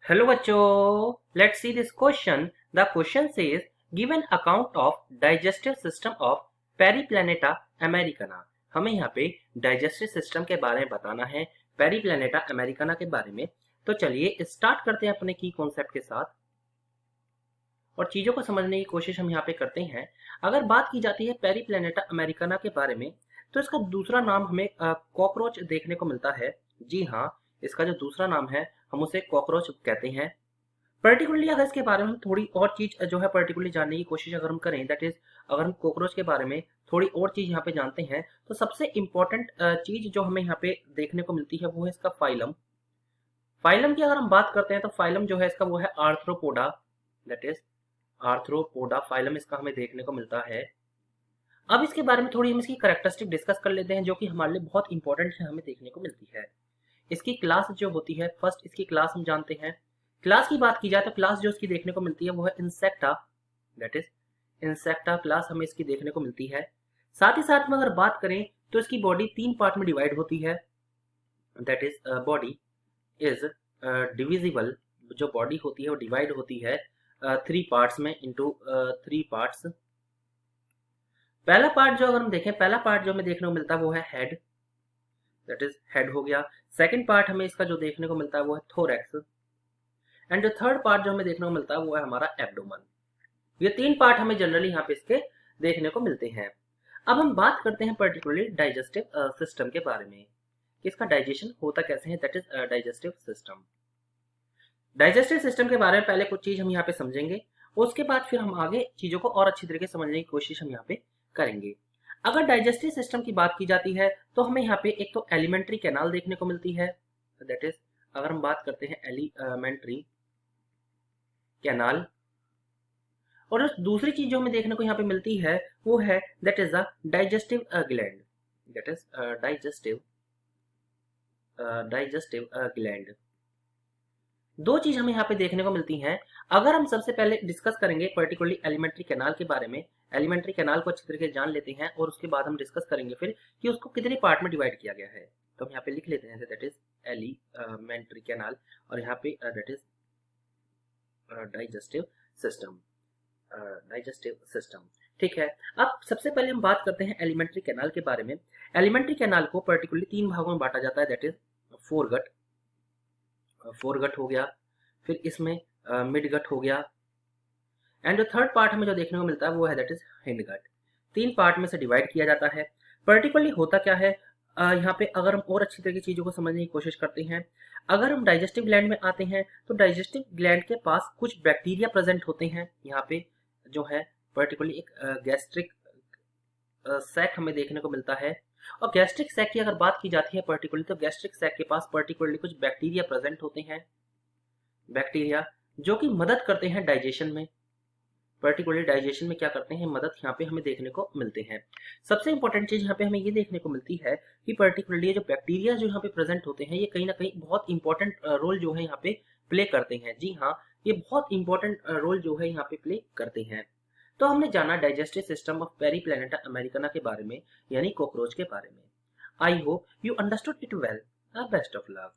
Hello बच्चों, let's see this question. The question says give an account of digestive system of Periplaneta Americana. हमें यहाँ पे digestive system के बारे में बताना है, पेरीप्लैनेटा अमेरिकाना के बारे में। तो चलिए स्टार्ट करते हैं अपने की कॉन्सेप्ट के साथ और चीजों को समझने की कोशिश हम यहाँ पे करते हैं। अगर बात की जाती है पेरीप्लैनेटा अमेरिकाना के बारे में, तो इसका दूसरा नाम हमें कॉकरोच देखने को मिलता है। जी हाँ, इसका जो दूसरा नाम है हम उसे कॉकरोच कहते हैं। पर्टिकुलरली अगर इसके बारे में हम थोड़ी और चीज जो है पर्टिकुलरली जानने की कोशिश अगर हम करें, दैट इज अगर हम कॉकरोच के बारे में थोड़ी और चीज यहाँ पे जानते हैं, तो सबसे इंपॉर्टेंट चीज जो हमें यहाँ पे देखने को मिलती है वो है इसका फाइलम। फाइलम की अगर हम बात करते हैं तो फाइलम जो है इसका वो है arthropoda, that is arthropoda phylum इसका हमें देखने को मिलता है। अब इसके बारे में थोड़ी हम इसकी कैरेक्टरिस्टिक डिस्कस कर लेते हैं जो कि हमारे लिए बहुत इंपॉर्टेंट है, हमें देखने को मिलती है। इसकी क्लास जो होती है, फर्स्ट इसकी क्लास हम जानते हैं। क्लास की बात की जाए तो क्लास जो इसकी देखने को मिलती है वो है insecta, that is insecta class हमें इसकी देखने को मिलती है। साथ ही साथ में अगर बात करें तो इसकी बॉडी 3 पार्ट में डिवाइड होती है, that is body is divisible. जो बॉडी होती है वो डिवाइड होती है 3 पार्ट्स में, इंटू 3 पार्ट्स। पहला पार्ट जो अगर हम देखें, पहला पार्ट जो हमें देखने को मिलता है वो है हेड, दैट इज हेड हो गया। सेकंड पार्ट हमें इसका जो देखने को मिलता है वो है थोरैक्स, एंड जो थर्ड पार्ट जो हमें देखने को मिलता है वो है हमारा एब्डोमन। ये 3 पार्ट हमें जनरली यहाँ पे इसके देखने को मिलते हैं। अब हम बात करते हैं पर्टिकुलरली डाइजेस्टिव सिस्टम के बारे में, कि इसका डाइजेशन होता कैसे है, that is digestive system. Digestive system के बारे में पहले कुछ चीज हम यहाँ पे समझेंगे, उसके बाद फिर हम आगे चीजों को और अच्छी तरीके से समझने की कोशिश हम यहाँ पे करेंगे। अगर डाइजेस्टिव सिस्टम की बात की जाती है तो हमें यहाँ पे एक तो एलिमेंट्री कैनाल देखने को मिलती है, दैट इज अगर हम बात करते हैं एलिमेंट्री कैनाल। और दूसरी चीज जो हमें देखने को यहाँ पे मिलती है वो है that is the digestive gland, that is digestive gland. दो चीज हमें यहाँ पे देखने को मिलती हैं। अगर हम सबसे पहले डिस्कस करेंगे पर्टिकुलरली एलिमेंट्री कैनाल के बारे में, एलिमेंट्री कैनाल को अच्छी तरीके से जान लेते हैं और उसके बाद हम डिस्कस करेंगे फिर कि उसको कितने पार्ट में डिवाइड किया गया है। तो हम यहाँ पे लिख लेते हैं दैट इज एलिमेंट्री कैनाल, और यहाँ पे that is digestive system, digestive system. ठीक है, अब सबसे पहले हम बात करते हैं एलिमेंट्री कैनाल के बारे में। एलिमेंट्री कैनाल को पर्टिकुलरली 3 भागों में बांटा जाता है, दैट इज फोरगट, फोरगट हो गया, फिर इसमें मिडगट हो गया, एंड जो थर्ड पार्ट हमें जो देखने को मिलता है वो है दैट इज हिंडगट। 3 पार्ट में से डिवाइड किया जाता है। पर्टिकुलरली होता क्या है, यहाँ पे अगर हम और अच्छी तरह की चीजों को समझने की कोशिश करते हैं, अगर हम डाइजेस्टिव ग्लैंड में आते हैं तो डाइजेस्टिव ग्लैंड के पास कुछ बैक्टीरिया प्रेजेंट होते हैं। यहाँ पे जो है पर्टिकुलरली एक गैस्ट्रिक सैक हमें देखने को मिलता है। और गैस्ट्रिक सैक की अगर बात की जाती है पर्टिकुलरली, तो गैस्ट्रिक सैक के पास पर्टिकुलरली कुछ बैक्टीरिया प्रेजेंट होते हैं, बैक्टीरिया जो कि मदद करते हैं डाइजेशन में। पर्टिकुलरली डाइजेशन में क्या करते हैं, मदद यहाँ पे हमें देखने को मिलते हैं। सबसे इंपॉर्टेंट चीज यहाँ पे हमें ये देखने को मिलती है कि पर्टिकुलरली जो बैक्टीरिया जो यहाँ पे प्रेजेंट होते हैं, ये कहीं ना कहीं बहुत इंपॉर्टेंट रोल जो है यहाँ पे प्ले करते हैं। जी हाँ, ये बहुत इंपॉर्टेंट रोल जो है यहाँ पे प्ले करते हैं। तो हमने जाना digestive system of Periplaneta Americana के बारे में, यानी कॉकरोच के बारे में। I hope you understood it well. Best of luck.